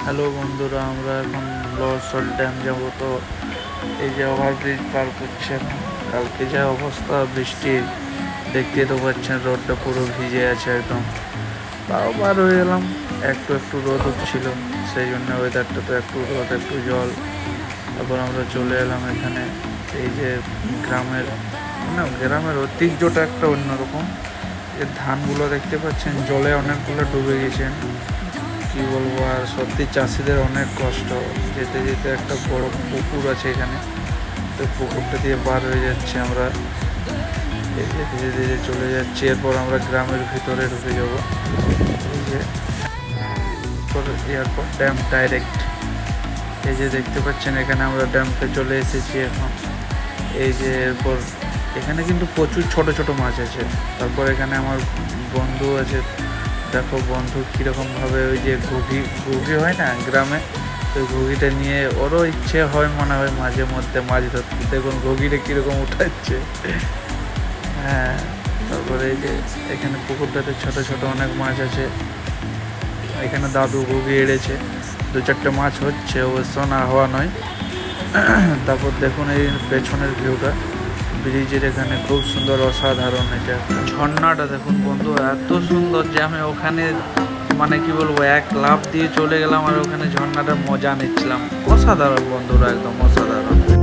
Hello বন্ধুরা, আমরা এখন লোয়ার ড্যাম যাব। তো এই যে ওভারব্রিজ পার করছেন, কালকে যা অবস্থা বৃষ্টি, দেখতে তো পাচ্ছেন রোডটা পুরো ভিজে আছে একদম। তাও বার হয়ে গেলাম, একটু একটু রোদ হচ্ছিল, সেই জন্য ওয়েদারটা তো একটু রোদ একটু জল। তারপর আমরা চলে এলাম এখানে। এই যে গ্রামের গ্রামের ঐতিহ্যটা একটা অন্যরকম। এই ধানগুলো দেখতে পাচ্ছেন জলে অনেকগুলো ডুবে গেছেন, কি বলবো। আর সত্যি চাষিদের অনেক কষ্ট। যেতে যেতে একটা বড় পুকুর আছে এখানে, তো পুকুরটা দিয়ে পার হয়ে যাচ্ছে আমরা। এই যে ধীরে ধীরে চলে যাচ্ছি, এরপর আমরা গ্রামের ভিতরে ঢুকে যাব। এই যে এয়ারপোর্ট ড্যাম ডাইরেক্ট, এই যে দেখতে পাচ্ছেন এখানে আমরা ড্যামতে চলে এসেছি এখন। এই যে এরপর এখানে কিন্তু প্রচুর ছোট ছোট মাছ আছে। তারপর এখানে আমার বন্ধু আছে, দেখো বন্ধু কীরকমভাবে ওই যে ঘুগি হয় না গ্রামে, ওই ঘুগিটা নিয়ে ওরও ইচ্ছে হয় মনে হয় মাঝে মধ্যে মাছ ধরতে। দেখুন ঘুগিটা কীরকম উঠাচ্ছে। হ্যাঁ, তারপরে এই যে এখানে পুকুরটাতে ছোট ছোট অনেক মাছ আছে। এখানে দাদু ঘুগি এড়েছে, 2-4টে মাছ হচ্ছে, অবশ্য না হওয়া নয়। তারপর দেখুন এই পেছনের ভিউটা, ব্রিজের এখানে খুব সুন্দর, অসাধারণ। এটা ঝর্ণাটা দেখুন বন্ধু, এত সুন্দর যে আমি ওখানে মানে কি বলবো, এক লাফ দিয়ে চলে গেলাম আর ওখানে ঝর্ণাটার মজা নিচ্ছিলাম। অসাধারণ বন্ধুরা, একদম অসাধারণ।